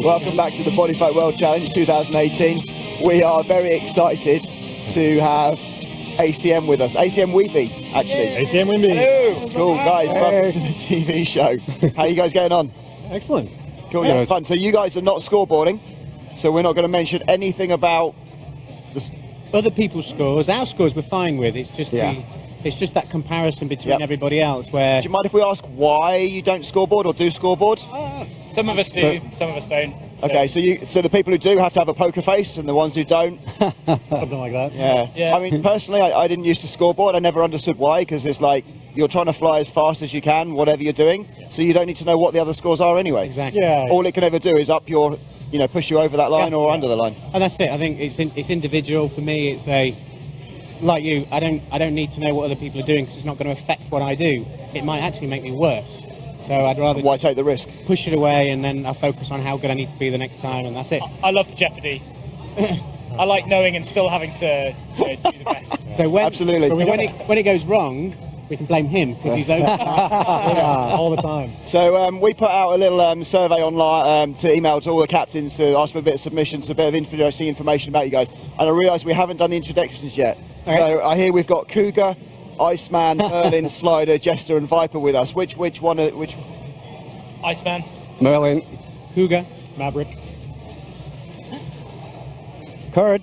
Welcome back to the Bodyfight World Challenge 2018. We are very excited to have ACM with us. ACM Weembi, actually. ACM Weembi. Hello. Cool, guys. Welcome to the TV show. How are you guys getting on? Excellent. Cool, yeah, fun. So you guys are not scoreboarding, so we're not going to mention anything about other people's scores. Our scores we're fine with. It's just it's just that comparison between everybody else. Where do you mind if we ask why you don't scoreboard or do scoreboard? Some of us do, some of us don't. So. Okay, so the people who do have to have a poker face, and the ones who don't, something like that. Yeah. I mean, personally, I didn't used to scoreboard. I never understood why, because it's like you're trying to fly as fast as you can, whatever you're doing. So you don't need to know what the other scores are anyway. Exactly. Yeah. All it can ever do is up your, push you over that line or under the line. And that's it. I think it's individual. For me, it's like you. I don't need to know what other people are doing because it's not going to affect what I do. It might actually make me worse. So I'd rather why take the risk? Push it away, and then I focus on how good I need to be the next time, and that's it. I love the jeopardy. I like knowing and still having to do the best. So absolutely. So when it goes wrong, we can blame him because he's over all the time. So we put out a little survey online to email to all the captains to ask for a bit of submissions, a bit of interesting information about you guys. And I realised we haven't done the introductions yet. Okay. So I hear we've got Cougar, Iceman, Merlin, Slider, Jester, and Viper with us. Which one? Which? Iceman. Merlin. Cougar. Maverick. Kurt.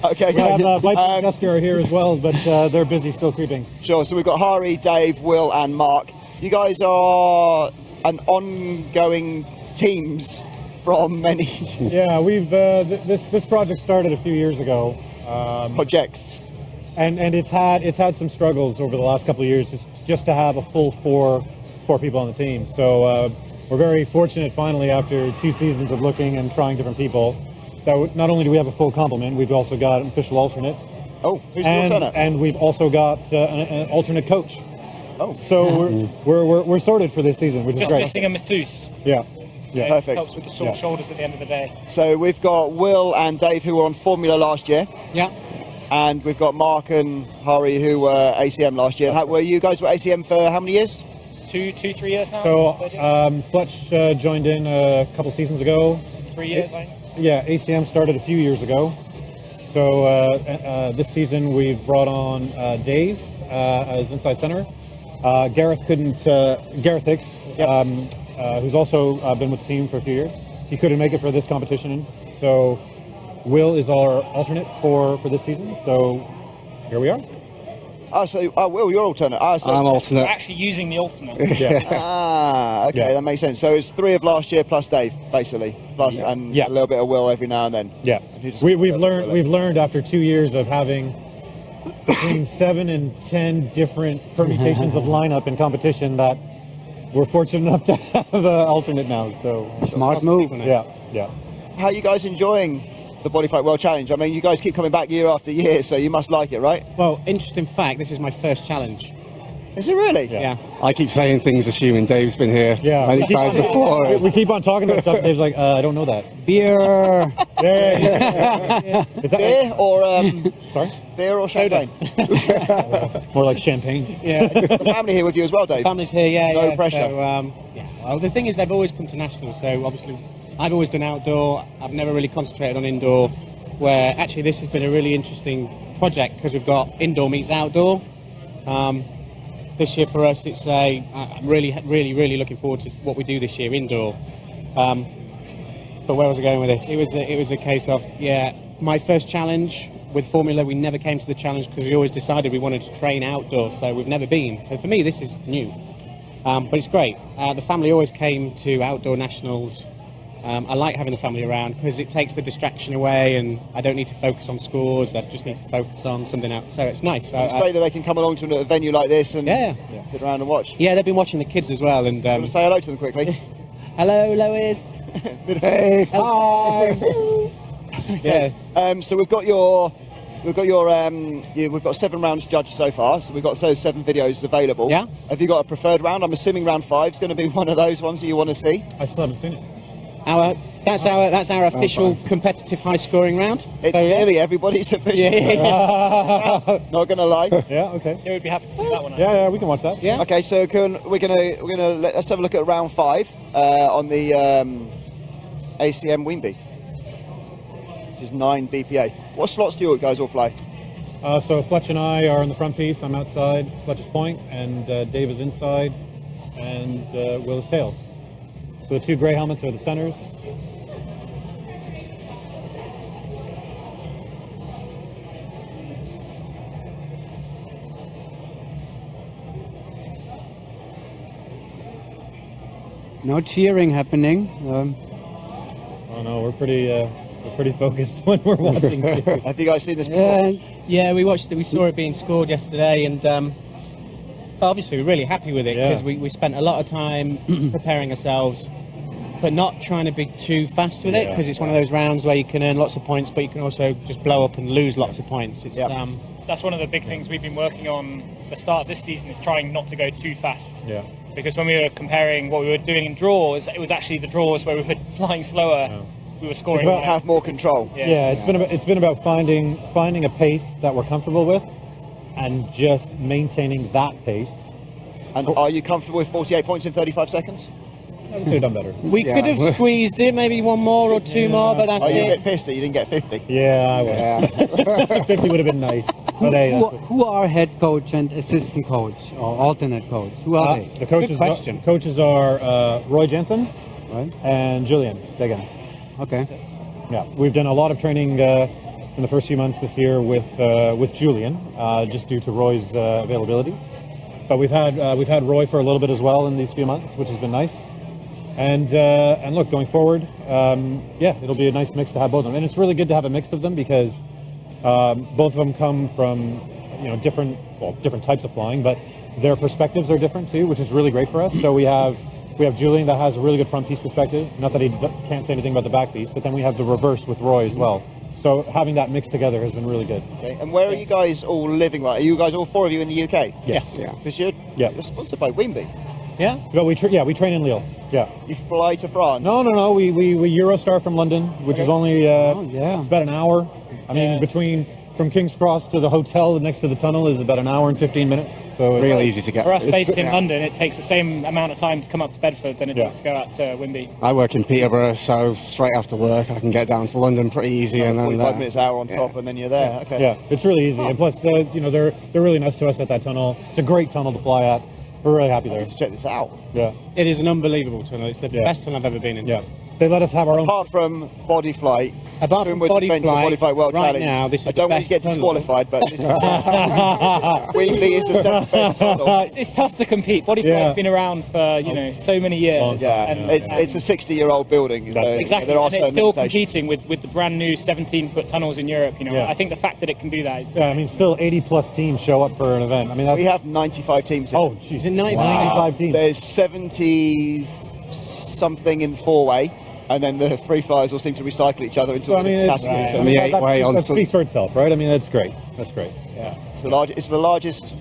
Okay, we have Viper and Tusker here as well, but they're busy still creeping. Sure. So we've got Hari, Dave, Will, and Mark. You guys are an ongoing teams from many. Yeah, we've this project started a few years ago. Projects. And it's had some struggles over the last couple of years just to have a full four people on the team. So we're very fortunate finally after 2 seasons of looking and trying different people that not only do we have a full complement, we've also got an official alternate. Oh, who's the alternate? And we've also got an alternate coach. Oh, so we're sorted for this season, which is great. Just missing a masseuse. Yeah. Perfect. Helps with the sore shoulders at the end of the day. So we've got Will and Dave who were on Formula last year. Yeah. And we've got Mark and Hari who were ACM last year. Were you guys were ACM for how many years? 3 years now. So Fletch joined in a couple seasons ago. 3 years, I think. Yeah, ACM started a few years ago. So this season we've brought on Dave as inside center. Gareth Hicks, who's also been with the team for a few years. He couldn't make it for this competition, so Will is our alternate for this season. So here we are. Will, you're alternate. So I'm alternate. We're actually using the alternate. Yeah. Okay, that makes sense. So it's 3 of last year plus Dave, basically, and a little bit of Will every now and then. Yeah. We've learned after 2 years of having between 7 and 10 different permutations of lineup in competition that we're fortunate enough to have an alternate now. So smart move. Yeah. How are you guys enjoying the Bodyfight World Challenge? I mean, you guys keep coming back year after year, so you must like it, right? Well, interesting fact, this is my first challenge. Is it really? Yeah. I keep saying things assuming Dave's been here many times before. We keep on talking about stuff. Dave's like, I don't know that. Beer. Beer or sorry? Beer or champagne? More like champagne. Yeah. The family here with you as well, Dave? Family's here, yeah. No pressure. So, well, the thing is, they've always come to nationals, so obviously I've always done outdoor. I've never really concentrated on indoor, where actually this has been a really interesting project because we've got indoor meets outdoor. This year for us, it's I'm really looking forward to what we do this year indoor. But where was I going with this? It was a case of, my first challenge with Formula, we never came to the challenge because we always decided we wanted to train outdoors, so we've never been. So for me, this is new, but it's great. The family always came to outdoor nationals I like having the family around because it takes the distraction away, and I don't need to focus on scores. I just need to focus on something else. So it's nice. It's great that they can come along to a venue like this and sit around and watch. Yeah, they've been watching the kids as well. And you want to say hello to them quickly? Hello, Lois. Hey, hi. So we've got we've got 7 rounds judged so far. So we've got those 7 videos available. Yeah. Have you got a preferred round? I'm assuming round 5 is going to be one of those ones that you want to see. I still haven't seen it. That's our official competitive high scoring round. It's nearly everybody's official. Not gonna lie. Yeah, okay. Yeah, we'd be happy to see that one. Yeah, we can watch that. Yeah. Okay, so let's have a look at round 5 on the ACM Weembi. This is 9 BPA. What slots do you guys all fly? So Fletch and I are in the front piece. I'm outside. Fletch is point, and Dave is inside, and Will is tail. So the 2 grey helmets are the centers. No cheering happening. Oh no, we're pretty focused when we're watching. Have you guys seen this before? Yeah, we watched it. We saw it being scored yesterday, and obviously we're really happy with it because we spent a lot of time preparing ourselves, but not trying to be too fast with it, because it's one of those rounds where you can earn lots of points, but you can also just blow up and lose lots of points. It's that's one of the big things we've been working on the start of this season, is trying not to go too fast. Yeah. Because when we were comparing what we were doing in draws, it was actually the draws where we were flying slower. We were scoring. It's about have more control. Yeah, it's been about finding a pace that we're comfortable with, and just maintaining that pace. And are you comfortable with 48 points in 35 seconds? We could have done better. We could have squeezed it, maybe one more or 2 more, but that's Are you a it. bit pissed that you didn't get 50? Yeah, I was. 50 would have been nice. But hey, Who are head coach and assistant coach or alternate coach? Who are they? the coaches. Good question. Coaches are Roy Jensen, Right. and Julian Degan. Okay. Yeah, we've done a lot of training in the first few months this year with Julian, just due to Roy's availabilities. But we've had Roy for a little bit as well in these few months, which has been nice. And look, going forward, it'll be a nice mix to have both of them. And it's really good to have a mix of them because both of them come from different types of flying, but their perspectives are different too, which is really great for us. So we have Julian that has a really good front piece perspective. Not that he can't say anything about the back piece, but then we have the reverse with Roy as well. So having that mixed together has been really good. Okay. And where are you guys all living? Right? Are you guys all 4 of you in the UK? Yes. Yeah. Because you're sponsored by Weembi. Yeah. But we train in Lille. Yeah. You fly to France? No. We Eurostar from London, which is only yeah. it's about an hour. I mean, from King's Cross to the hotel next to the tunnel is about an hour and 15 minutes. So it's Real easy to get. For us based in London, it takes the same amount of time to come up to Bedford than it does to go out to Weembi. I work in Peterborough, so straight after work I can get down to London pretty easy, and then 45 minutes hour on top, and then you're there. Okay. Yeah, it's really easy. And plus, they're really nice to us at that tunnel. It's a great tunnel to fly at. We're really happy there. Let's check this out. Yeah. It is an unbelievable tunnel. It's the best tunnel I've ever been in. Yeah. They let us have our own. Apart from body flight, Apart from body flight, World right Challenge, now, this is I don't the want you to get best tunnel. disqualified, but this is Weembi is the 7th best tunnel. It's tough to compete. Body flight's been around for so many years. Yeah, it's a 60-year-old building. So Exactly, there are and it's certain still limitations. competing with the brand new 17-foot tunnels in Europe. Yeah. I think the fact that it can do that is. Yeah, I mean, still 80+ teams show up for an event. I mean, We have 95 teams. Oh, jeez. Is it 95? 95 teams. There's 70 something in 4-way, and then the free flyers all seem to recycle each other into So, I mean, it's, categories. And the that 8-way on speaks for itself, right? I mean, that's great. That's great. Yeah, it's the largest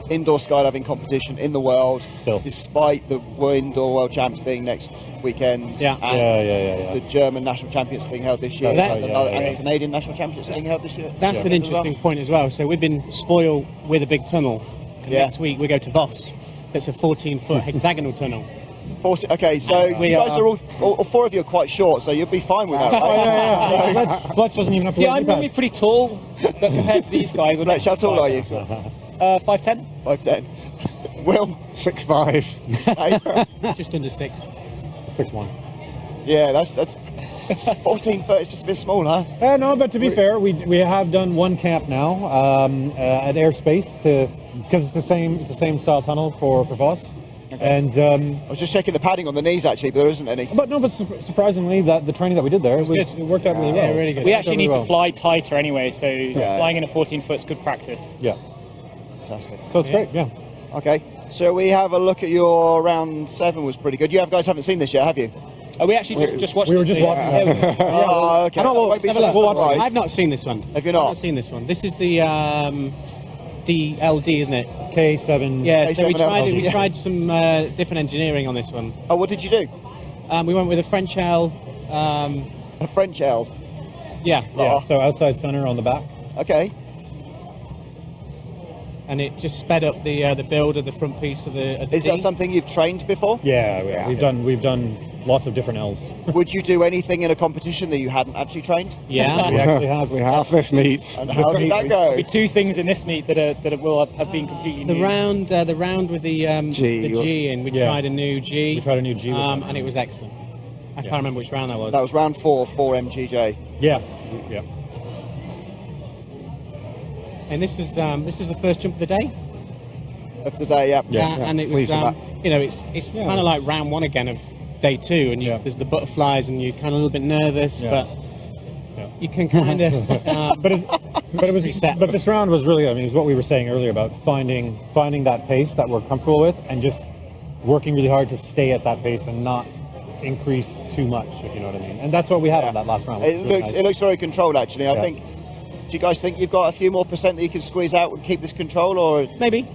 indoor skydiving competition in the world. Still. Despite the Indoor World Champs being next weekend. Yeah. And Yeah. the German National Championships being held this year. That's- and the Canadian National Championships being held this year. That's an interesting point as well. So we've been spoiled with a big tunnel. And Yeah. next week we go to Voss. That's a 14-foot hexagonal tunnel. 40, okay, so We you guys are- are all 4 of you are quite short, so you'll be fine with that, Oh, right? yeah. Fletch doesn't even have to See, wear I'm knee normally pads. pretty tall, but compared to these guys, I'm Fletch, how tall are you? 5'10". 5'10". Will? 6'5". Hey? Just under 6. 6'1". Yeah, that's 14 foot. It's just a bit small, huh? No, but to be fair, we have done one camp now at Airspace because it's the same style tunnel for Voss. And I was just checking the padding on the knees actually, but there isn't any. but surprisingly, that the training that we did there it worked out really well. Yeah, really good. We It actually worked out need really to fly tighter anyway, so Yeah. flying in a 14-foot is good practice. Yeah, Fantastic. so it's great. Yeah. Okay, so we have a look at your round 7 was pretty good. You guys haven't seen this yet, have you? We actually just watched We were it, just so- watching Yeah, that. Oh, okay. I don't know, That won't be let's such have a a look. surprise. I've not seen this one. Have you I've not? not seen this one. This is the DLD, isn't it? K7. Yeah. So we K7 tried it. LD. We tried some different engineering on this one. Oh, what did you do? We went with a French L. A French L. Yeah. Yeah. So outside center on the back. Okay. And it just sped up the build of the front piece of the. Is that something you've trained before? Yeah. We've done lots of different L's. Would you do anything in a competition that you hadn't actually trained? Yeah. We actually have. We have this meet. And how did that go? There'll be 2 things in this meet that will have been completely The new. round with the G, and we Yeah. tried a new G. We tried a new G. this time. and it was excellent. I can't remember which round that was. That was round 4, 4 MGJ. Yeah. And this was the first jump of the day. Of today, yeah. And it was Pleased with it's kind of like round 1 again of day 2, and there's the butterflies, and you're kind of a little bit nervous, Yeah. but you can kind of. But it was reset. But this round was really, I mean, it's what we were saying earlier about finding that pace that we're comfortable with, and just working really hard to stay at that pace and not increase too much, if you know what I mean. And that's what we had on that last round. which was really nice. It looks very controlled actually. I Yeah. think. Do you guys think you've got a few more percent that you can squeeze out and keep this control, or Maybe,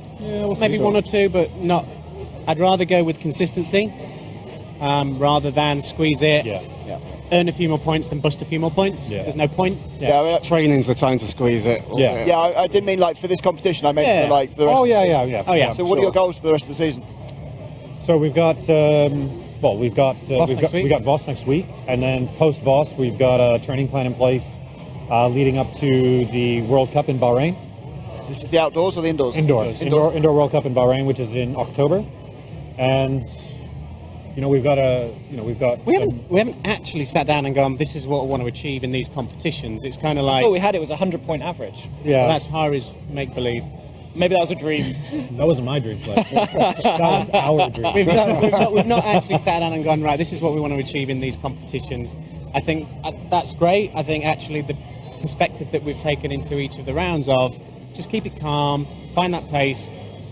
maybe 1 or 2, but not. I'd rather go with consistency rather than squeeze it, Yeah. earn a few more points, than bust a few more points. Yeah. There's no point. yeah? I mean, Training's the time to squeeze it. Yeah. yeah, I didn't mean like for this competition. I meant Yeah. for like the rest Oh of the yeah, season. yeah. Oh, yeah. So what are your goals for the rest of the season? So we've got we've got next week. we got Voss next week, and then post Voss we've got a training plan in place leading up to the World Cup in Bahrain. This is the outdoors or the indoors? Indoor World Cup in Bahrain, which is in October, and we've got We haven't actually sat down and gone, this is what I want to achieve in these competitions. It's kind of like, All we had it was a 100-point average. yeah. that's Hari's make-believe. Maybe that was a dream. That wasn't my dream play. That was our dream. We've not actually sat down and gone, right, this is what we want to achieve in these competitions. I think that's great. I think actually the perspective that we've taken into each of the rounds of just keep it calm, find that pace,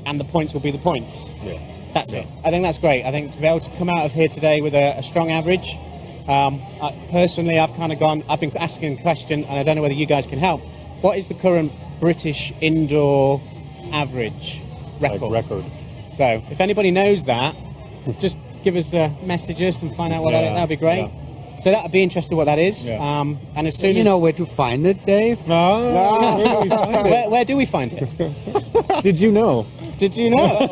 and the points will be the points. Yeah. That's it. I think that's great. I think to be able to come out of here today with a strong average, personally, I've been asking a question, and I don't know whether you guys can help. What is the current British indoor average record? So if anybody knows that, just give us messages and find out what that'd be great. Yeah. So that'd be interesting what that is. Yeah. And as soon You as know where to find it, Dave? where do we find it? Did you know? Did you know?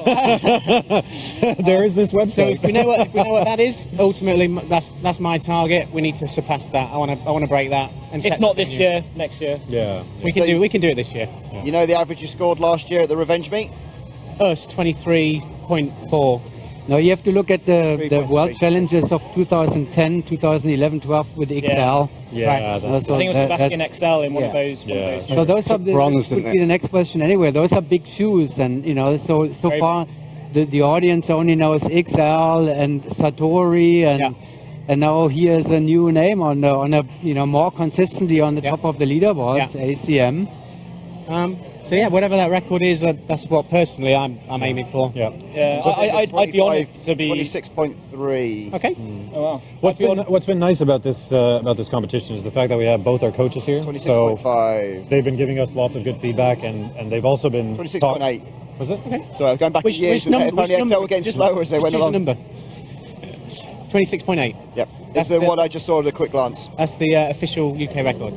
There is this website. So if we know what that is, ultimately that's my target. We need to surpass that. I want to break that. And If set not this something new. year, next year. Yeah. we can do it this year. You know the average you scored last year at the revenge meet? Us 23.4. No, you have to look at the 3.3. World Challenges of 2010, 2011, 12 with XL. Yeah. Right. So I think it was that- Sebastian that's- XL in one of yeah. those. One Yeah. of those. So those are bronze, that would didn't be it? the next question anyway. Those are big shoes, and so Very far the audience only knows XL and Satori, and now here's a new name on a more consistently on the top of the leaderboards, ACM. So yeah, whatever that record is, that's what personally I'm aiming for. Yeah. Yeah, I'd be honoured to be. 26.3. Okay. Oh, wow. What's been nice about this competition is the fact that we have both our coaches here. 26.5. They've been giving us lots of good feedback, and they've also been 26.8. Was it? Okay. So I'm going back Which in years, and number? apparently XL were getting Just- slower as they just went choose a along. number. 26.8. Yep. That's That's the the- one I just saw at a quick glance. That's the official UK record.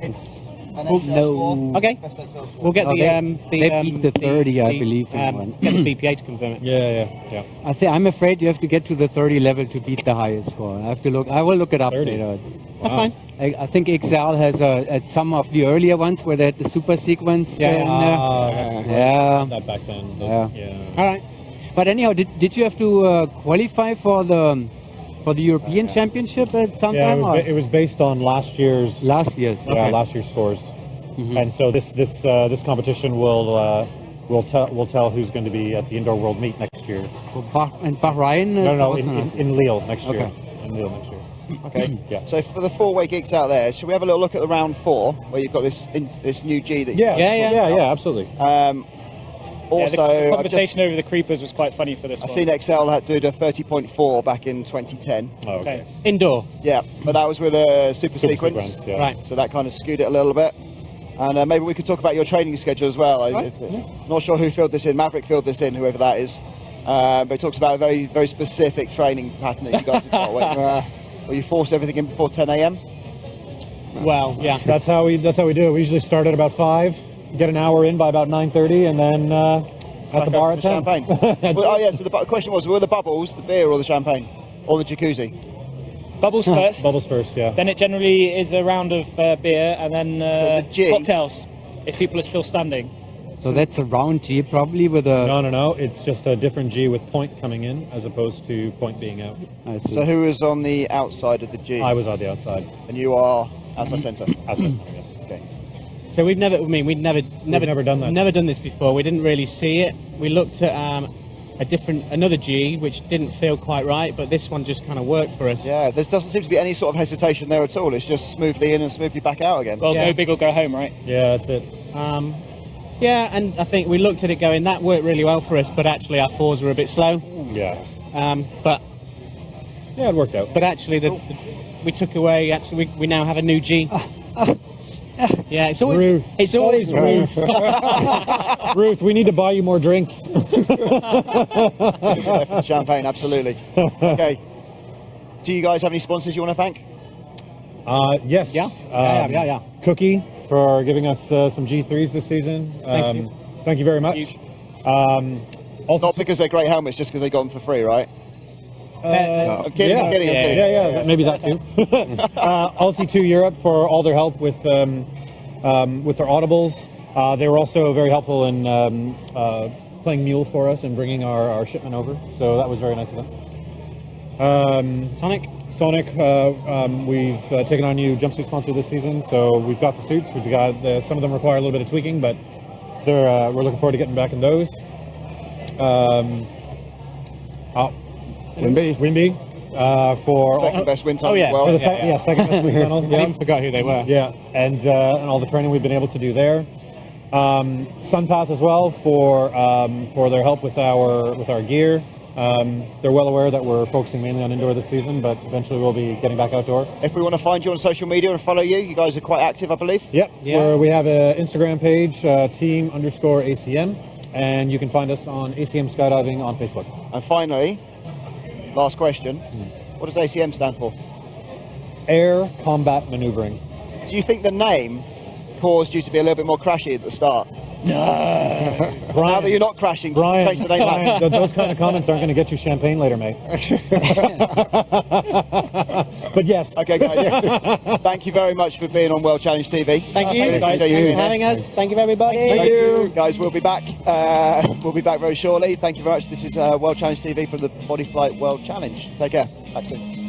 It's an Oh, XL no. score. Okay. Best XL score. We'll get They beat the 30, I believe, in one. Get the BPA to confirm it. Yeah. I'm afraid you have to get to the 30 level to beat the highest score. I will look it up 30. later. That's Wow. fine. I think XL has at some of the earlier ones where they had the super sequence. Yeah. in, That's yeah. that back then. Yeah. All right. But anyhow, did you have to qualify for the European Championship at some Yeah, time? or it was based on last year's last year's. yeah, Okay. last year's scores, Mhm. and so this competition will tell who's going to be at the Indoor World Meet next next year. And Bahrain is No, also in Lille next year. Okay. In Lille next year. Okay. Yeah. So for the four-way geeks out there, should we have a little look at the round 4 where you've got this new G that Yeah, absolutely. Also, the conversation over the creepers was quite funny for this I've one. seen XL had to do a 30.4 back in 2010. Oh, okay. Indoor. Yeah, but that was with a super sequence. Sequence, yeah. Right. So that kind of skewed it a little bit. And maybe we could talk about your training schedule as well. Not sure who filled this in. Maverick filled this in, whoever that is. But it talks about a very, very specific training pattern that you guys have got. Where you force everything in before 10 a.m. Well, yeah. That's how we do it. We usually start at about 5, get an hour in by about 9:30, and then at the bar at 10. Champagne. So the question was, were the bubbles the beer or the champagne? Or the jacuzzi? Bubbles first. Bubbles first, yeah. Then it generally is a round of beer and then So the G- cocktails, if people are still standing. So that's a round G probably with a. No. It's just a different G with point coming in as opposed to point being out. I see. So who was on the outside of the G? I was on the outside. And you are outside centre? Outside, yeah. Okay. So we've never done that. Never done this before. We didn't really see it. We looked at another G, which didn't feel quite right, but this one just kind of worked for us. Yeah, there doesn't seem to be any sort of hesitation there at all. It's just smoothly in and smoothly back out again. Well, Yeah. go big or go home, right? Yeah, that's it. Yeah, and I think we looked at it going, that worked really well for us, but actually our fours were a bit slow. Yeah. But Yeah, it worked out. But actually, we took away. Actually, we now have a new G. Yeah, it's always Ruth. It's always Ruth. Ruth, we need to buy you more drinks. Yeah, for the champagne, absolutely. Okay. Do you guys have any sponsors you want to thank? Yes. Yeah. Yeah. Cookie for giving us some G3s this season. Thank you. Thank you very much. Huge. Not because they're great helmets, just because they got them for free, right? I'm kidding, yeah. I'm kidding. Yeah, maybe that too. Ulti2 Europe for all their help with their audibles. They were also very helpful in playing mule for us and bringing our shipment over. So that was very nice of them. Sonic, we've taken on a new jumpsuit sponsor this season. So we've got the suits. We've got some of them require a little bit of tweaking, but we're looking forward to getting back in those. Weembi for Second best win time Oh, yeah. as well. for the second best week tunnel. I Yeah. even forgot who they were. Yeah, and all the training we've been able to do there. Sunpath as well for their help with our gear. They're well aware that we're focusing mainly on indoor this season, but eventually we'll be getting back outdoor. If we want to find you on social media and follow you, you guys are quite active, I believe. Yep. Yeah. We have an Instagram page, team_ACM, and you can find us on ACM Skydiving on Facebook. And finally, last question, what does ACM stand for? Air Combat Maneuvering. Do you think the name caused you to be a little bit more crashy at the start? Now that you're not crashing, Brian, change the name back. those kind of comments aren't going to get you champagne later, mate. But yes. Okay, guys. Thank you very much for being on World Challenge TV. Thank you, guys. Thanks for having us. Thank you, everybody. Thank you. Guys, we'll be back. We'll be back very shortly. Thank you very much. This is World Challenge TV from the Body Flight World Challenge. Take care. Back soon.